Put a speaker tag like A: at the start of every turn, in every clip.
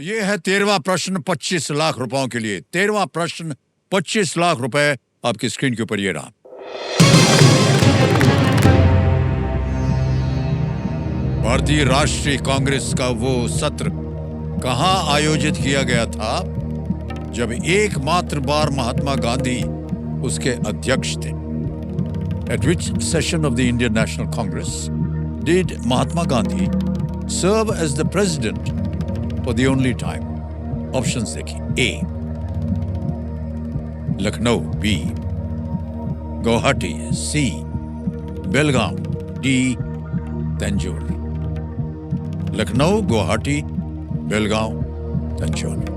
A: ये है 13वां प्रश्न 25 लाख रुपयों के लिए। 13वां प्रश्न 25 लाख रुपए आपकी स्क्रीन के ऊपर ये रहा। भारतीय राष्ट्रीय कांग्रेस का वो सत्र कहां आयोजित किया गया था जब एकमात्र बार महात्मा गांधी उसके अध्यक्ष थे? At which session of the Indian National Congress did Mahatma Gandhi serve as the president for the only time? Options देखिए। A. Lucknow, B. Guwahati, C. Belgaum, D. Tanjore. Lucknow, Guwahati, Belgaum, Tanjore.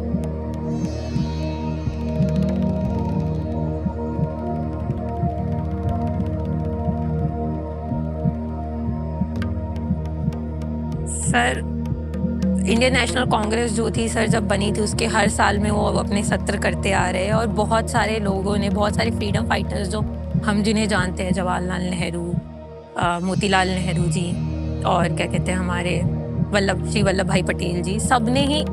B: Sir, Indian national Congress जो थी सर, जब बनी थी उसके हर साल में वो अपने सत्र करते आ रहे हैं और बहुत सारे लोगों ने, बहुत सारे फ्रीडम फाइटर्स जो हम जिन्हें जानते हैं, जवाहरलाल नेहरू, मोतीलाल नेहरू जी और क्या कहते हैं हमारे श्री वल्लभ भाई पटेल जी, सब ने ही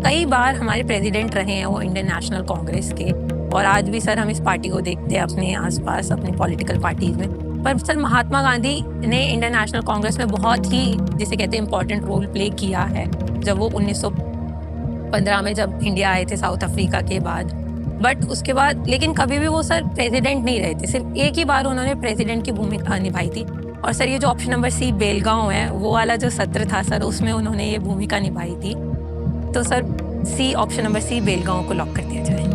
B: कई बार हमारे प्रेसिडेंट रहे हैं वो इंडियन नेशनल कांग्रेस के। और आज भी सर हम इस पार्टी को देखते हैं अपने आसपास, अपनी पॉलिटिकल पार्टीज में। पर सर महात्मा गांधी ने इंडियन नेशनल कांग्रेस में बहुत ही, जिसे कहते हैं, इम्पोर्टेंट रोल प्ले किया है। जब वो 1915 में जब इंडिया आए थे साउथ अफ्रीका के बाद, बट उसके बाद लेकिन कभी भी वो सर प्रेसिडेंट नहीं रहे थे। सिर्फ एक ही बार उन्होंने प्रेसिडेंट की भूमिका निभाई थी। और सर ये जो ऑप्शन नंबर C बेलगांव है, वो वाला जो सत्र था सर, उसमें उन्होंने ये भूमिका निभाई थी। तो sir C, option number C Belgaum को लॉक कर दिया जाए।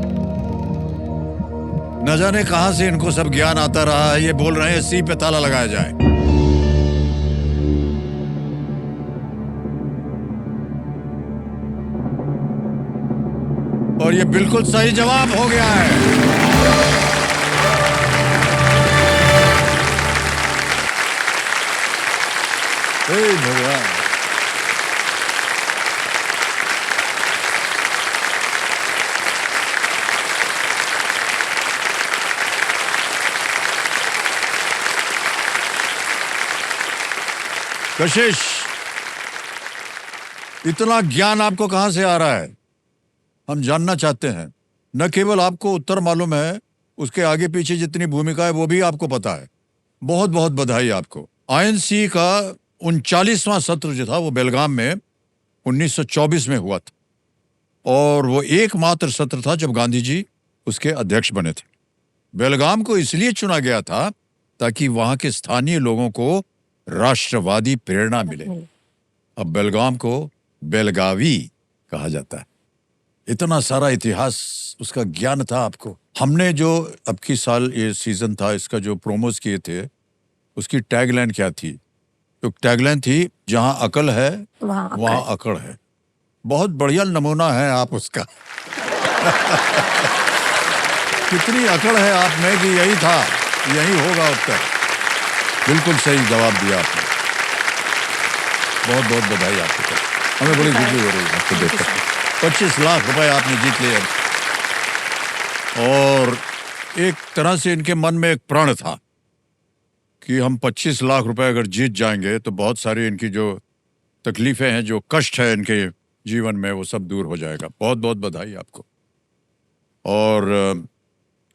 A: न जाने कहां से इनको सब ज्ञान आता रहा है। ये बोल रहे हैं C पे ताला लगाया जाए। और ये बिल्कुल सही जवाब हो गया है। हे भगवान। कशिश, इतना ज्ञान आपको कहां से आ रहा है? हम जानना चाहते हैं। न केवल आपको उत्तर मालूम है, उसके आगे पीछे जितनी भूमिका है वो भी आपको पता है। बहुत बहुत बधाई आपको। INC का 39वां सत्र जो था वो बेलगाम में 1924 में हुआ था और वो एकमात्र सत्र था जब गांधी जी उसके अध्यक्ष बने थे। बेलगाम को इसलिए चुना गया था ताकि वहां के स्थानीय लोगों को राष्ट्रवादी प्रेरणा मिले। अब बेलगाम को बेलगावी कहा जाता है। इतना सारा इतिहास, उसका ज्ञान था आपको। हमने जो अब की साल ये सीजन था इसका जो प्रोमोज किए थे, उसकी टैगलाइन क्या थी? तो टैगलाइन थी, जहां अकल है वहां अकड़ है। बहुत बढ़िया नमूना है आप उसका। कितनी अकड़ है आप में कि यही था, यही होगा उत्तर। बिल्कुल सही जवाब दिया आपने। बहुत बहुत बधाई आपको। हमें बड़ी खुशी हो रही है आपको देखकर। 25 लाख रुपए आपने जीत लिए। और एक तरह से इनके मन में एक प्रण था कि हम 25 लाख रुपए अगर जीत जाएंगे तो बहुत सारी इनकी जो तकलीफें हैं, जो कष्ट है इनके जीवन में, वो सब दूर हो जाएगा। बहुत बहुत बधाई आपको। और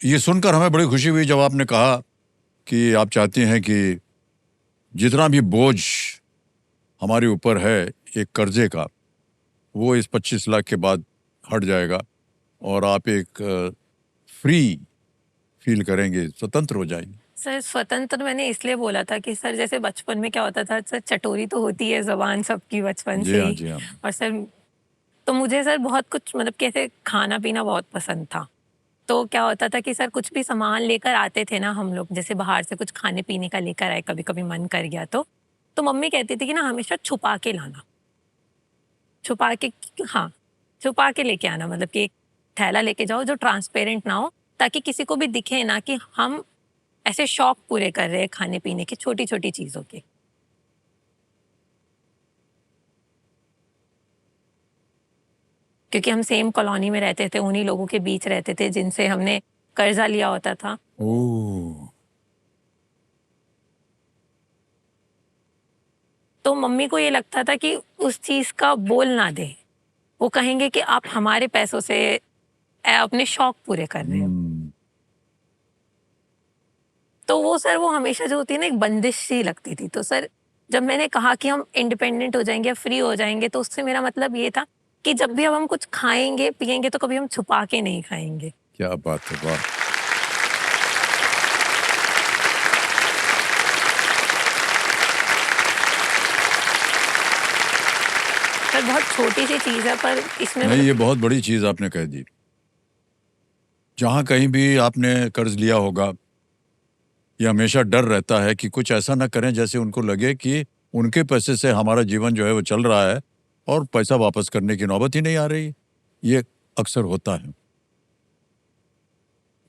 A: ये सुनकर हमें बड़ी खुशी हुई जब आपने कहा कि आप चाहती हैं कि जितना भी बोझ हमारे ऊपर है एक कर्जे का, वो इस 25 लाख के बाद हट जाएगा और आप एक फ्री फील करेंगे, स्वतंत्र हो जाएंगे।
B: सर स्वतंत्र मैंने इसलिए बोला था कि सर जैसे बचपन में क्या होता था सर, चटोरी तो होती है जबान सबकी बचपन से ही।
A: जी हाँ।
B: और सर तो मुझे सर बहुत कुछ, मतलब कैसे, खाना पीना बहुत पसंद था। तो क्या होता था कि सर कुछ भी सामान लेकर आते थे ना हम लोग, जैसे बाहर से कुछ खाने पीने का लेकर आए, कभी कभी मन कर गया तो मम्मी कहती थी कि ना हमेशा छुपा के लाना, छुपा के, हाँ, छुपा के लेके आना। मतलब कि एक थैला लेके जाओ जो ट्रांसपेरेंट ना हो, ताकि किसी को भी दिखे ना कि हम ऐसे शौक पूरे कर रहे हैं खाने पीने के, छोटी छोटी चीजों के। क्योंकि हम सेम कॉलोनी में रहते थे, उन्हीं लोगों के बीच रहते थे जिनसे हमने कर्जा लिया होता था। तो मम्मी को ये लगता था कि उस चीज का बोल ना दे, वो कहेंगे कि आप हमारे पैसों से अपने शौक पूरे कर रहे हो। तो वो सर वो हमेशा जो होती है ना एक बंदिश सी लगती थी। तो सर जब मैंने कहा कि हम इंडिपेंडेंट हो जाएंगे, फ्री हो जाएंगे, तो उससे मेरा मतलब ये था कि जब भी अब हम कुछ खाएंगे पिएंगे तो कभी हम छुपा के नहीं खाएंगे।
A: क्या बात है, वाह।
B: सर बहुत छोटी सी चीज है पर इसमें
A: नहीं, ये बहुत बड़ी चीज आपने कह दी। जहां कहीं भी आपने कर्ज लिया होगा, ये हमेशा डर रहता है कि कुछ ऐसा ना करें जैसे उनको लगे कि उनके पैसे से हमारा जीवन जो है वो चल रहा है और पैसा वापस करने की नौबत ही नहीं आ रही। ये अक्सर होता है।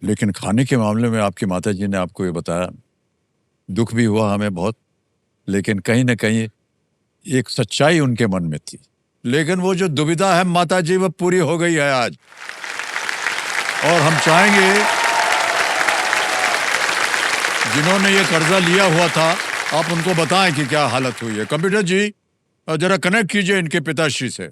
A: लेकिन खाने के मामले में आपकी माताजी ने आपको ये बताया, दुख भी हुआ हमें बहुत, लेकिन कहीं ना कहीं एक सच्चाई उनके मन में थी। लेकिन वो जो दुविधा है माताजी, वो पूरी हो गई है आज। और हम चाहेंगे जिन्होंने ये कर्जा लिया हुआ था, आप उनको बताएं कि क्या हालत हुई है। कंप्यूटर जी, जरा कनेक्ट कीजिए इनके पिताश्री से।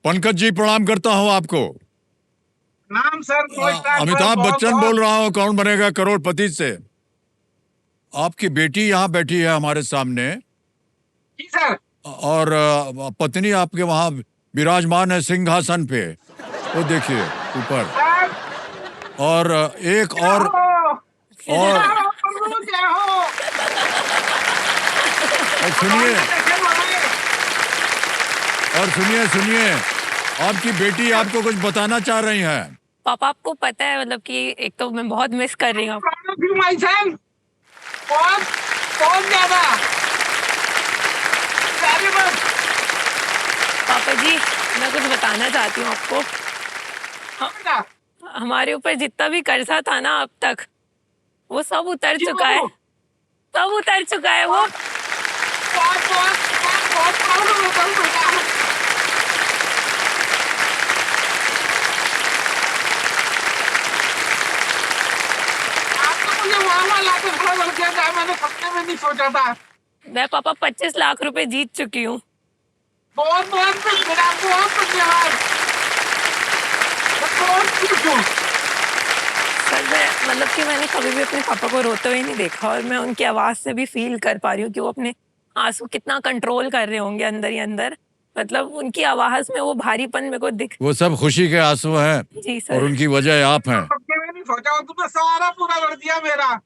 A: पंकज जी, प्रणाम करता हूं आपको।
C: नाम सर
A: अमिताभ बच्चन बोल रहा हूं, कौन बनेगा करोड़पति से। आपकी बेटी यहाँ बैठी है हमारे सामने,
C: जी सर।
A: और पत्नी आपके वहाँ विराजमान है सिंहासन पे, वो देखिए ऊपर।
C: सर
A: और एक और सुनिए, सुनिए, आपकी बेटी आपको कुछ बताना चाह रही है।
B: पापा आपको पता है मतलब कि एक तो मैं बहुत मिस कर रही हूँ।
C: बहुत बहुत ज्यादा।
B: पापा जी मैं कुछ बताना चाहती हूँ आपको। हमारे ऊपर जितना भी कर्जा था ना अब तक, वो सब उतर चुका है, सब उतर चुका है। वो
C: मैंने सपने में नहीं सोचा था।
B: मैं पापा 25 लाख रुपए जीत चुकी हूँ।
C: बहुत बहुत धन्यवाद।
B: सर मैं मतलब कि मैंने कभी भी अपने पापा को रोते हुए नहीं देखा, और मैं उनकी आवाज से भी फील कर पा रही हूँ कि वो अपने आंसू कितना कंट्रोल कर रहे होंगे अंदर ही अंदर। मतलब उनकी आवाज में वो भारीपन मेरे को दिख।
A: वो सब खुशी के आंसू हैं।
B: जी सर।
A: और उनकी वजह आप हैं।
C: सपने में नहीं सोचा, तुमने सारा पूरा कर दिया मेरा।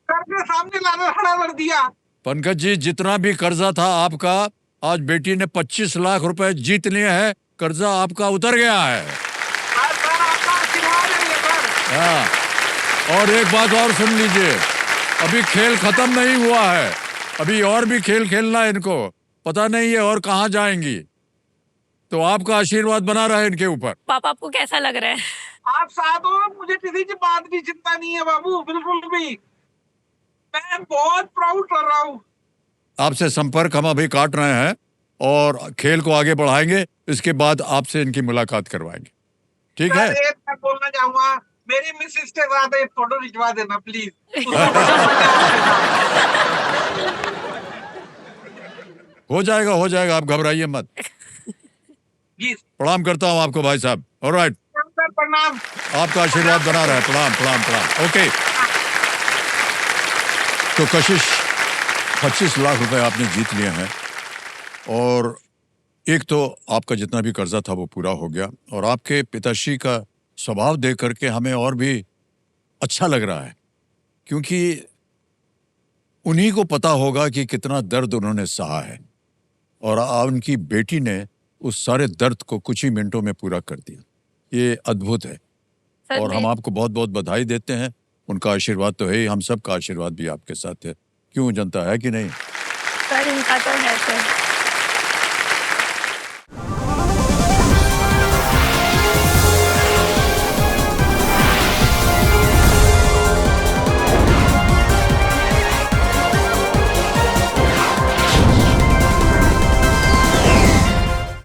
C: सर के सामने लाना खड़ा कर दिया।
A: पंकज जी, जितना भी कर्जा था आपका, आज बेटी ने 25 लाख रुपए जीत लिए हैं। कर्जा आपका उतर गया है।
C: सर आपका आशीर्वाद है ये सर।
A: हाँ, और एक बात और सुन लीजिए, अभी खेल खत्म नहीं हुआ है, अभी और भी खेल खेलना है इनको। पता नहीं है और कहाँ जाएंगी, तो आपका आशीर्वाद बना रहे इनके ऊपर।
B: पापा आपको कैसा लग रहा है?
C: आप साथ हो, मुझे किसी की बात की चिंता नहीं है बाबू, बिल्कुल भी। मैं बहुत प्राउड कर रहा हूँ।
A: आपसे संपर्क हम अभी काट रहे हैं और खेल को आगे बढ़ाएंगे। इसके बाद आपसे इनकी मुलाकात करवाएंगे, ठीक है?
C: मैं बोलना चाहूंगा, मेरी मिसेस के साथ एक फोटो खिंचवा देना प्लीज।
A: हो जाएगा, आप घबराइए मत।
C: जी
A: प्रणाम करता हूँ आपको भाई साहब। ऑलराइट,
C: प्रणाम।
A: आपका आशीर्वाद बना रहा है। प्रणाम। ओके, तो कशिश 25 लाख रुपए आपने जीत लिए हैं, और एक तो आपका जितना भी कर्जा था वो पूरा हो गया, और आपके पिताश्री का स्वभाव देख करके हमें और भी अच्छा लग रहा है, क्योंकि उन्हीं को पता होगा कि कितना दर्द उन्होंने सहा है, और उनकी बेटी ने उस सारे दर्द को कुछ ही मिनटों में पूरा कर दिया। ये अद्भुत है, और हम आपको बहुत बहुत बधाई देते हैं। उनका आशीर्वाद तो है ही, हम सबका आशीर्वाद भी आपके साथ है। क्यों, जनता है कि नहीं?
B: सर इनका तो है सर।